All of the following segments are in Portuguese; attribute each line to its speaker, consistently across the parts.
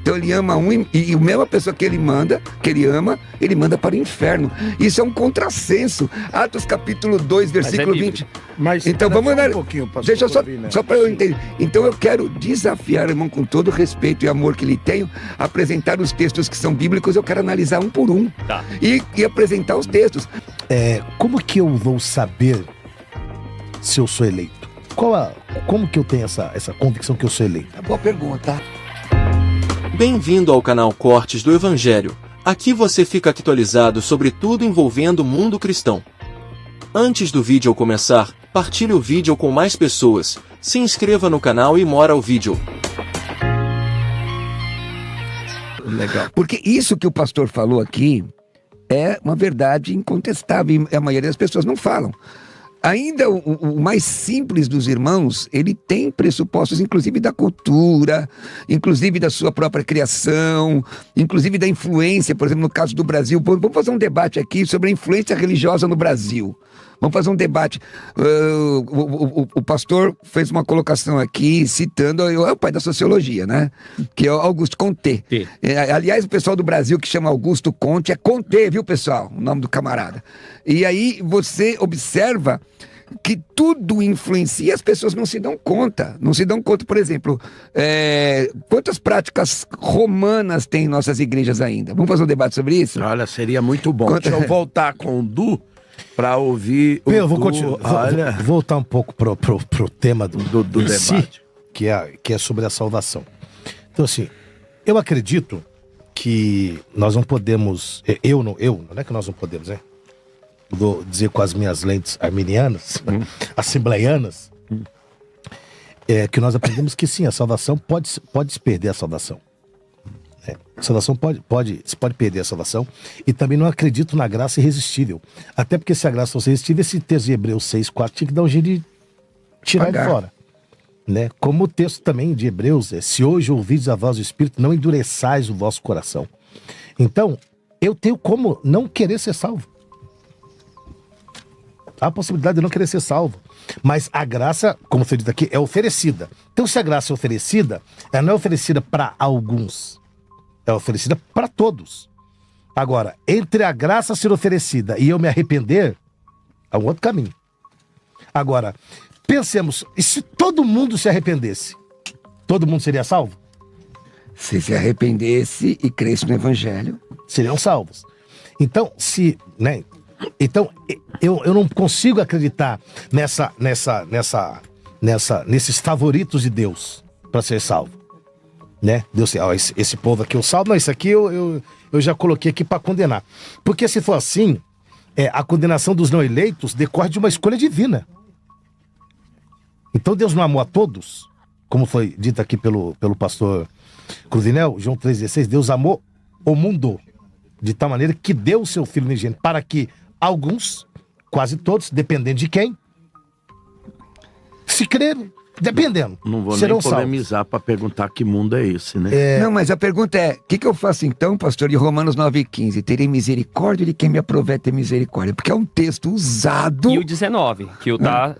Speaker 1: Então ele ama um e a mesma pessoa que ele ama, ele manda para o inferno. Isso é um contrassenso. Atos capítulo 2, versículo 20.
Speaker 2: Mas
Speaker 1: então vamos andar. Deixa
Speaker 2: eu
Speaker 1: só para eu entender. Então eu quero desafiar, irmão, com todo o respeito e amor que lhe tenho, apresentar os textos que são bíblicos. Eu quero analisar um por um.
Speaker 3: Tá.
Speaker 1: E apresentar os textos.
Speaker 4: Como que eu vou saber se eu sou eleito? Como que eu tenho essa convicção que eu sou eleito?
Speaker 1: Boa pergunta.
Speaker 5: Bem-vindo ao canal Cortes do Evangelho. Aqui você fica atualizado sobre tudo envolvendo o mundo cristão. Antes do vídeo começar, partilhe o vídeo com mais pessoas, se inscreva no canal e mora o vídeo.
Speaker 1: Legal. Porque isso que o pastor falou aqui é uma verdade incontestável e a maioria das pessoas não falam. Ainda o mais simples dos irmãos, ele tem pressupostos, inclusive da cultura, inclusive da sua própria criação, inclusive da influência, por exemplo, no caso do Brasil. Vamos fazer um debate aqui sobre a influência religiosa no Brasil. Vamos fazer um debate. O pastor fez uma colocação aqui, citando o pai da sociologia, né? Que é o Auguste Comte. Aliás, o pessoal do Brasil que chama Augusto Comte é Comte, viu, pessoal? O nome do camarada. E aí você observa que tudo influencia, as pessoas não se dão conta. Não se dão conta, por exemplo, quantas práticas romanas tem em nossas igrejas ainda? Vamos fazer um debate sobre isso?
Speaker 2: Olha, seria muito bom. Deixa eu voltar com o Du para ouvir o
Speaker 4: Eu vou continuar. Vou voltar um pouco pro tema do
Speaker 2: debate.
Speaker 4: Si, que é sobre a salvação. Então, assim, eu acredito que nós não podemos... não é que nós não podemos, né? Vou dizer com as minhas lentes arminianas, assembleianas, que nós aprendemos que sim, a salvação pode se perder a salvação. A salvação se pode perder a salvação. E também não acredito na graça irresistível. Até porque se a graça fosse irresistível, esse texto de Hebreus 6:4 tinha que dar um jeito de tirar ele fora. Né? Como o texto também de Hebreus se hoje ouvides a voz do Espírito, não endureçais o vosso coração. Então, eu tenho como não querer ser salvo. Há a possibilidade de não querer ser salvo. Mas a graça, como foi dito aqui, é oferecida. Então, se a graça é oferecida, ela não é oferecida para alguns. É oferecida para todos. Agora, entre a graça ser oferecida e eu me arrepender, há um outro caminho. Agora, pensemos, e se todo mundo se arrependesse? Todo mundo seria salvo?
Speaker 1: Se arrependesse e cresce no Evangelho,
Speaker 4: seriam salvos. Então, Então, eu não consigo acreditar nesses favoritos de Deus para ser salvo. Né? Deus, esse povo aqui eu salvo, não, isso aqui eu já coloquei aqui para condenar. Porque se for assim, a condenação dos não eleitos decorre de uma escolha divina. Então Deus não amou a todos, como foi dito aqui pelo pastor Cruvinel, João 3,16, Deus amou o mundo de tal maneira que deu o seu Filho unigênito para que alguns, quase todos, dependendo de quem, se crerem, dependendo.
Speaker 2: Não vou nem polemizar para perguntar que mundo é esse, né?
Speaker 1: Não, mas a pergunta é, o que eu faço então, pastor, de Romanos 9,15? Terei misericórdia de quem me aprover ter misericórdia. Porque é um texto usado...
Speaker 3: E o 19, que eu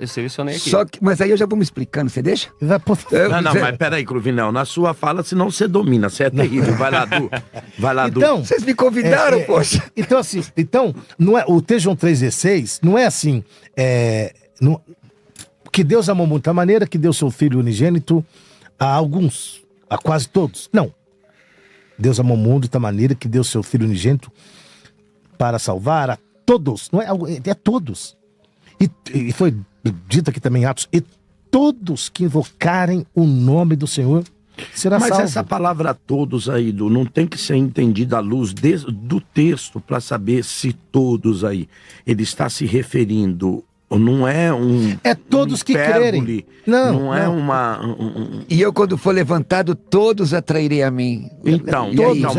Speaker 3: selecionei aqui.
Speaker 1: Mas aí eu já vou me explicando, você deixa?
Speaker 2: Não, mas peraí, Cruvinel, na sua fala, senão você domina, você é terrível. Vai lá, Du. Vai lá, Du.
Speaker 1: Então, vocês me convidaram, poxa.
Speaker 4: Então, assim, não é, o texto João 3,16 não é assim, que Deus amou muito, a maneira que deu seu Filho unigênito a alguns, a quase todos. Não. Deus amou o mundo da maneira que deu seu Filho unigênito para salvar a todos. Não é todos. E foi dito aqui também em Atos, e todos que invocarem o nome do Senhor será salvo.
Speaker 2: Mas essa palavra todos aí, Du, não tem que ser entendida à luz do texto para saber se todos aí, ele está se referindo... Não é
Speaker 4: todos que crerem.
Speaker 2: Não é uma...
Speaker 1: E eu, quando for levantado, todos atrairei a mim.
Speaker 2: Então,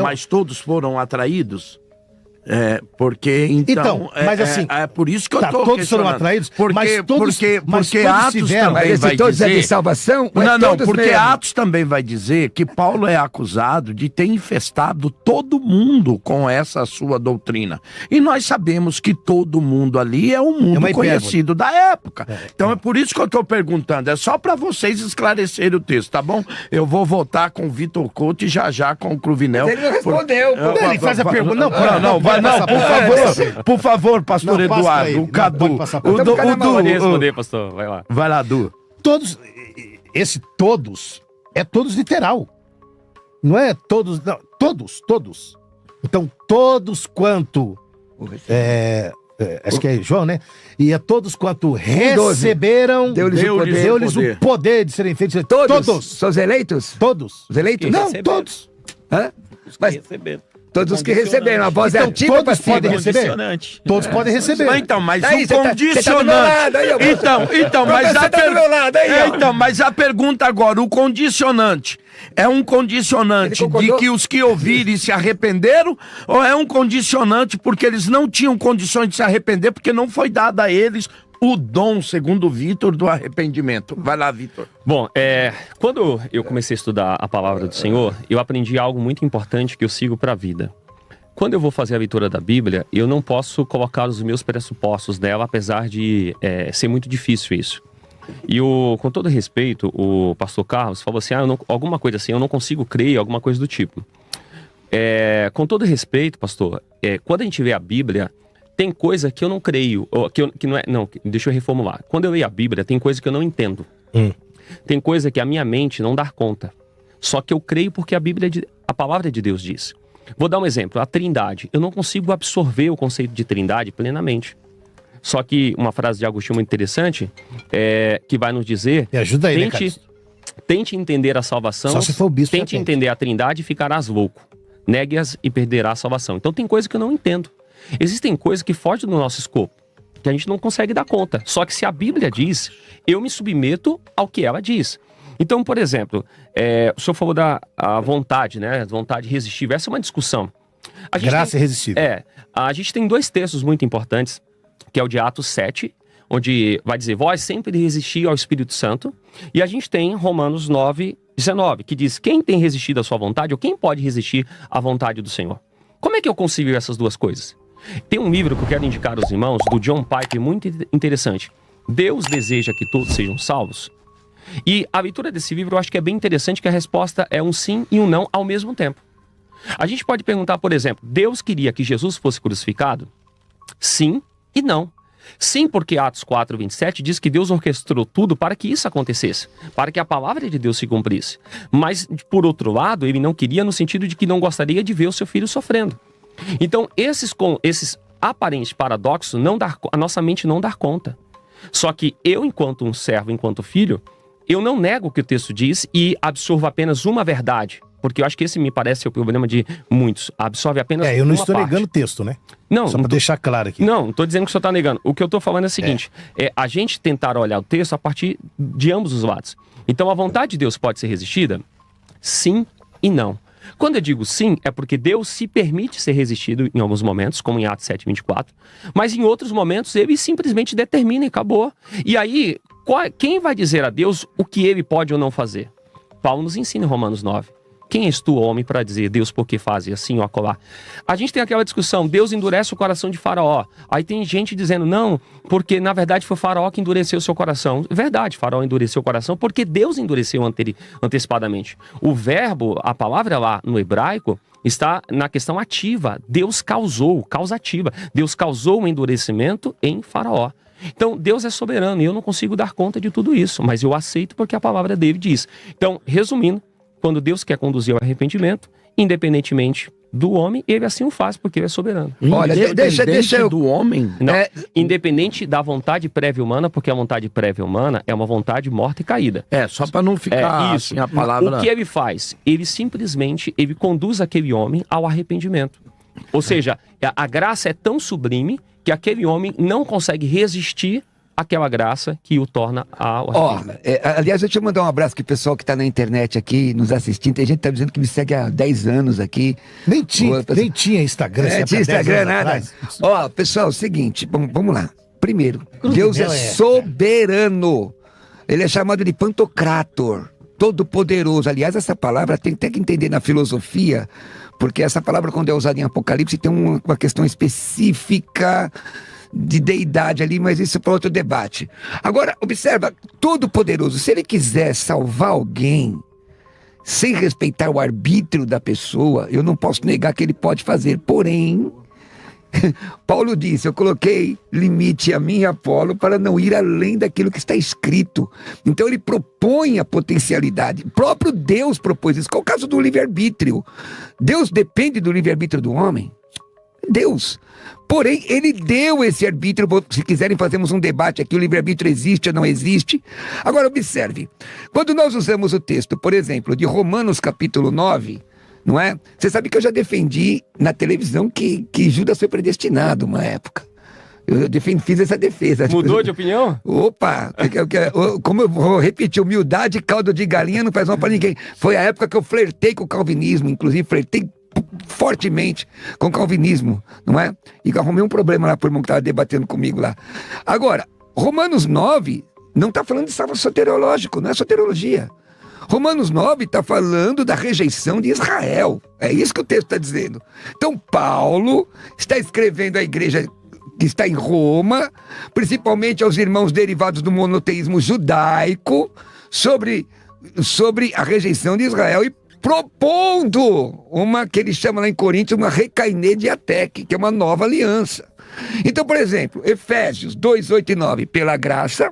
Speaker 2: mas todos foram atraídos? Porque então,
Speaker 4: mas assim,
Speaker 2: é por isso que eu
Speaker 4: tá,
Speaker 2: tô
Speaker 4: todos foram
Speaker 2: questionando.
Speaker 4: atraídos,
Speaker 2: Porque
Speaker 4: todos
Speaker 2: Atos
Speaker 4: tiveram.
Speaker 2: também
Speaker 1: Mas
Speaker 2: vai
Speaker 1: se todos é
Speaker 2: dizer...
Speaker 1: de salvação,
Speaker 2: Não, porque
Speaker 1: mesmo.
Speaker 2: Atos também vai dizer que Paulo é acusado de ter infestado todo mundo com essa sua doutrina. E nós sabemos que todo mundo ali é um mundo
Speaker 4: uma hipérbole.
Speaker 2: conhecido da época. Então é por isso que eu tô perguntando, é só para vocês esclarecerem o texto, tá bom? Eu vou voltar com o Vitor Couto e já com o Cruvinel.
Speaker 1: Ele não respondeu.
Speaker 4: Ele faz a pergunta. Não,
Speaker 2: por favor, pastor
Speaker 4: Não, passa pra
Speaker 2: Eduardo,
Speaker 4: ele.
Speaker 2: o
Speaker 4: Não,
Speaker 2: Cadu.
Speaker 4: pode passar pra
Speaker 2: O
Speaker 4: ele.
Speaker 2: Du-
Speaker 1: Então,
Speaker 2: o Du-
Speaker 3: Pode responder, pastor. Vai lá.
Speaker 2: Vai lá, Du.
Speaker 4: Todos, esse todos, é todos literal. Não é todos, não, todos. Então, todos quanto, acho que é João, né? E a todos quanto receberam,
Speaker 1: Deu-lhes
Speaker 4: o poder de serem feitos.
Speaker 1: Todos. São os eleitos?
Speaker 4: Todos.
Speaker 1: Os eleitos?
Speaker 3: Que
Speaker 1: Não,
Speaker 3: receberam.
Speaker 1: todos. Hã? Mas
Speaker 3: Receberam.
Speaker 1: todos os que receberam. A voz é
Speaker 4: Então,
Speaker 1: ativa ou
Speaker 4: todos
Speaker 1: passiva?
Speaker 4: podem receber?
Speaker 3: Condicionante.
Speaker 4: Todos podem receber.
Speaker 2: Mas
Speaker 1: Aí,
Speaker 2: um
Speaker 1: você tá do meu
Speaker 2: condicionante.
Speaker 1: lado, aí, Augusto.
Speaker 2: Então, mas
Speaker 1: Você
Speaker 2: a
Speaker 1: tá do meu lado, aí, ó.
Speaker 2: Então, mas a pergunta agora, o condicionante é um condicionante
Speaker 1: Ele
Speaker 2: de
Speaker 1: concordou?
Speaker 2: que os que ouvirem se arrependeram ou é um condicionante porque eles não tinham condições de se arrepender porque não foi dado a eles o dom, segundo o Vitor, do arrependimento? Vai lá, Vitor.
Speaker 3: Bom, quando eu comecei a estudar a palavra do Senhor, eu aprendi algo muito importante que eu sigo para a vida. Quando eu vou fazer a leitura da Bíblia, eu não posso colocar os meus pressupostos dela, apesar de ser muito difícil isso. E com todo respeito, o pastor Carlos falou assim, alguma coisa assim, eu não consigo crer, alguma coisa do tipo. Com todo respeito, pastor, quando a gente vê a Bíblia, tem coisa que eu não creio, que não é... Não, deixa eu reformular. Quando eu leio a Bíblia, tem coisa que eu não entendo. Tem coisa que a minha mente não dá conta. Só que eu creio porque a palavra de Deus diz. Vou dar um exemplo, a Trindade. Eu não consigo absorver o conceito de Trindade plenamente. Só que uma frase de Agostinho muito interessante, que vai nos dizer...
Speaker 4: Me ajuda aí, né, Carlos?
Speaker 3: Tente entender a salvação,
Speaker 4: Só se for o bispo,
Speaker 3: tente
Speaker 4: já tem.
Speaker 3: entender a Trindade e ficarás louco. Negue-as e perderá a salvação. Então tem coisa que eu não entendo. Existem coisas que fogem do nosso escopo, que a gente não consegue dar conta. Só que se a Bíblia diz, eu me submeto ao que ela diz. Então, por exemplo, o senhor falou da vontade, né? Vontade irresistível. Essa é uma discussão.
Speaker 4: Graça irresistível.
Speaker 3: A gente tem dois textos muito importantes, que é o de Atos 7, onde vai dizer, vós sempre resisti ao Espírito Santo. E a gente tem Romanos 9, 19, que diz, quem tem resistido à sua vontade, ou quem pode resistir à vontade do Senhor? Como é que eu concilio essas duas coisas? Tem um livro que eu quero indicar aos irmãos, do John Piper, muito interessante. Deus deseja que todos sejam salvos? E a leitura desse livro eu acho que é bem interessante, que a resposta é um sim e um não ao mesmo tempo. A gente pode perguntar, por exemplo, Deus queria que Jesus fosse crucificado? Sim e não. Sim, porque Atos 4, 27 diz que Deus orquestrou tudo para que isso acontecesse, para que a palavra de Deus se cumprisse. Mas, por outro lado, ele não queria no sentido de que não gostaria de ver o seu filho sofrendo. Então, esses aparentes paradoxos, a nossa mente não dá conta. Só que eu, enquanto um servo, enquanto filho, eu não nego o que o texto diz e absorvo apenas uma verdade. Porque eu acho que esse me parece ser o problema de muitos. Absorve apenas uma parte.
Speaker 4: Eu não estou negando o texto, né?
Speaker 3: Não,
Speaker 4: Só para deixar claro aqui.
Speaker 3: Não estou dizendo que o senhor está negando. O que eu estou falando é o seguinte, é a gente tentar olhar o texto a partir de ambos os lados. Então, a vontade de Deus pode ser resistida? Sim e não. Quando eu digo sim, é porque Deus se permite ser resistido em alguns momentos, como em Atos 7, 24, mas em outros momentos ele simplesmente determina e acabou. E aí, quem vai dizer a Deus o que ele pode ou não fazer? Paulo nos ensina em Romanos 9. Quem és tu, homem, para dizer, Deus, por que faz assim ou acolá? A gente tem aquela discussão, Deus endurece o coração de Faraó. Aí tem gente dizendo, não, porque na verdade foi Faraó que endureceu o seu coração. Verdade, Faraó endureceu o coração porque Deus endureceu antecipadamente. O verbo, a palavra lá no hebraico, está na questão ativa. Deus causou, causa ativa. Deus causou um endurecimento em Faraó. Então, Deus é soberano e eu não consigo dar conta de tudo isso, mas eu aceito porque a palavra dele diz. Então, resumindo, quando Deus quer conduzir ao arrependimento, independentemente do homem, ele assim o faz, porque ele é soberano.
Speaker 1: Olha, deixa eu...
Speaker 2: do homem?
Speaker 3: Não, independente da vontade prévia humana, porque a vontade prévia humana é uma vontade morta e caída.
Speaker 2: Só para não ficar
Speaker 3: isso.
Speaker 2: Assim, a palavra...
Speaker 3: O que ele faz? Ele simplesmente conduz aquele homem ao arrependimento. Ou seja, a graça é tão sublime que aquele homem não consegue resistir aquela graça que o torna ao
Speaker 1: Ó,
Speaker 3: arrependimento.
Speaker 1: aliás, deixa eu mandar um abraço pro pessoal que tá na internet aqui, nos assistindo. Tem gente que tá dizendo que me segue há 10 anos aqui.
Speaker 4: Nem tinha,
Speaker 1: Boa,
Speaker 4: nem tinha Instagram.
Speaker 1: É,
Speaker 4: sempre
Speaker 1: tinha
Speaker 4: há 10
Speaker 1: Instagram,
Speaker 4: anos
Speaker 1: nada.
Speaker 4: atrás.
Speaker 1: Ó, pessoal, seguinte, vamos lá. Primeiro,
Speaker 4: Cruz
Speaker 1: Deus
Speaker 4: de
Speaker 1: é
Speaker 4: Mel
Speaker 1: soberano. Ele é chamado de Pantocrator, todo-poderoso. Aliás, essa palavra tem até que entender na filosofia, porque essa palavra, quando é usada em Apocalipse, tem uma questão específica de deidade ali, mas isso é para outro debate. Agora, observa, todo-poderoso, se ele quiser salvar alguém, sem respeitar o arbítrio da pessoa, eu não posso negar que ele pode fazer. Porém, Paulo disse, eu coloquei limite a mim e a Apolo para não ir além daquilo que está escrito. Então ele propõe a potencialidade. O próprio Deus propôs isso. Qual é o caso do livre-arbítrio? Deus depende do livre-arbítrio do homem? Deus. Porém, ele deu esse arbítrio. Se quiserem, fazemos um debate aqui, o livre-arbítrio existe ou não existe. Agora, observe. Quando nós usamos o texto, por exemplo, de Romanos capítulo 9, não é? Você sabe que eu já defendi na televisão que Judas foi predestinado uma época. Eu fiz essa defesa.
Speaker 3: Mudou de opinião?
Speaker 1: Opa! Como eu vou repetir, humildade e caldo de galinha não faz mal pra ninguém. Foi a época que eu flertei com o calvinismo, inclusive flertei fortemente com o calvinismo, não é? E arrumei um problema lá pro irmão que estava debatendo comigo lá. Agora, Romanos 9 não está falando de salvação soteriológico, não é soteriologia. Romanos 9 está falando da rejeição de Israel. É isso que o texto está dizendo. Então, Paulo está escrevendo à igreja que está em Roma, principalmente aos irmãos derivados do monoteísmo judaico, sobre a rejeição de Israel e propondo uma que ele chama lá em Coríntios, uma recainê diateque, que é uma nova aliança. Então, por exemplo, Efésios 2, 8 e 9, pela graça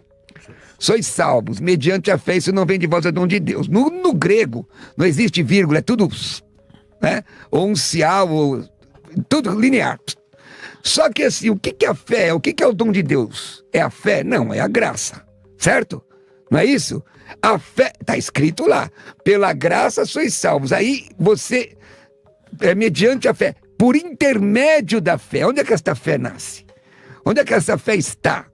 Speaker 1: sois salvos, mediante a fé, isso não vem de vós, é dom de Deus. No grego, não existe vírgula, é tudo, né? Ou uncial, ou tudo linear. Só que assim, o que é a fé? O que é o dom de Deus? É a fé? Não, é a graça, certo? Não é isso? A fé, está escrito lá, pela graça sois salvos. Aí você, mediante a fé, por intermédio da fé. Onde é que esta fé nasce? Onde é que essa fé está?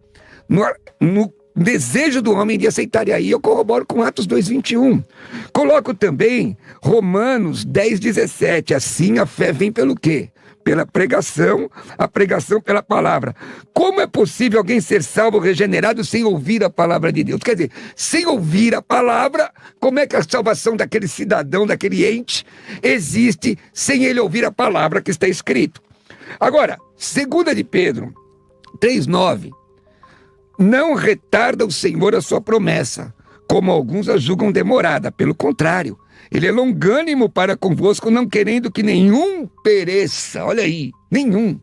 Speaker 1: No desejo do homem de aceitar. E aí eu corroboro com Atos 2:21. Coloco também Romanos 10:17. Assim a fé vem pelo quê? Pela pregação, a pregação pela palavra. Como é possível alguém ser salvo, regenerado, sem ouvir a palavra de Deus? Quer dizer, sem ouvir a palavra, como é que a salvação daquele cidadão, daquele ente, existe sem ele ouvir a palavra que está escrito? Agora, 2 de Pedro 3:9. Não retarda o Senhor a sua promessa, como alguns a julgam demorada. Pelo contrário, ele é longânimo para convosco, não querendo que nenhum pereça. Olha aí, nenhum.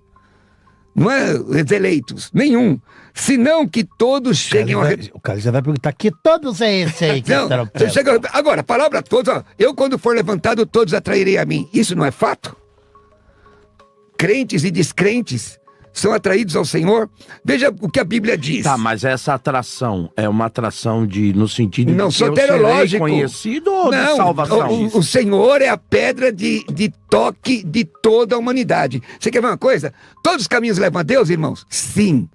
Speaker 1: Não é os eleitos, nenhum. Senão que todos cheguem ao...
Speaker 4: O cara já vai perguntar, que todos é esse aí que
Speaker 1: Não, você chega... Agora, a palavra todos, ó, eu quando for levantado, todos atrairei a mim. Isso não é fato? Crentes e descrentes são atraídos ao Senhor. Veja o que a Bíblia diz.
Speaker 2: Tá, mas essa atração é uma atração no sentido
Speaker 1: não,
Speaker 2: de que eu
Speaker 1: soteriológico.
Speaker 2: serei conhecido ou
Speaker 1: não,
Speaker 2: de salvação?
Speaker 1: O Senhor é a pedra de toque de toda a humanidade. Você quer ver uma coisa? Todos os caminhos levam a Deus, irmãos? Sim.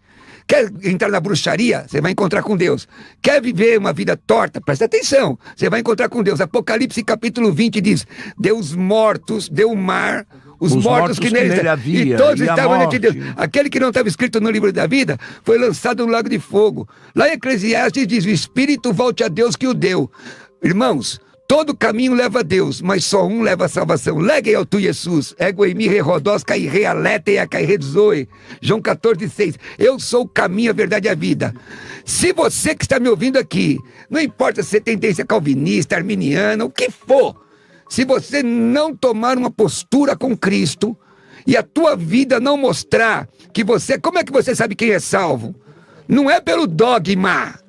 Speaker 1: Quer entrar na bruxaria? Você vai encontrar com Deus. Quer viver uma vida torta? Presta atenção. Você vai encontrar com Deus. Apocalipse capítulo 20 diz, deu os mortos, deu o mar... Os mortos que nele havia, e todos estavam diante de Deus. Aquele que não estava escrito no livro da vida foi lançado no lago de fogo. Lá em Eclesiastes diz, o Espírito volte a Deus que o deu. Irmãos, todo caminho leva a Deus, mas só um leva a salvação. Legue ao tu, Jesus. Ego em mim, rerodós, cai realete e a cai redzoe. João 14:6. Eu sou o caminho, a verdade e a vida. Se você que está me ouvindo aqui, não importa se você tem tendência calvinista, arminiana, o que for, se você não tomar uma postura com Cristo e a tua vida não mostrar que você... Como é que você sabe quem é salvo? Não é pelo dogma,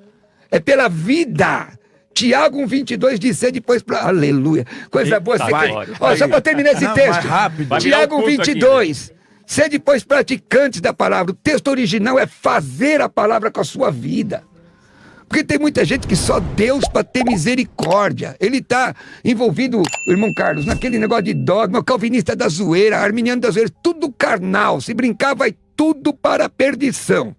Speaker 1: é pela vida. Tiago 1:22 diz, depois para... Aleluia. Coisa boa. Ó, só para terminar esse texto. Tiago 22. Sede, pois, praticantes da palavra. O texto original é fazer a palavra com a sua vida. Porque tem muita gente que só Deus para ter misericórdia. Ele está envolvido, irmão Carlos, naquele negócio de dogma, o calvinista da zoeira, arminiano da zoeira, tudo carnal. Se brincar, vai tudo para a perdição.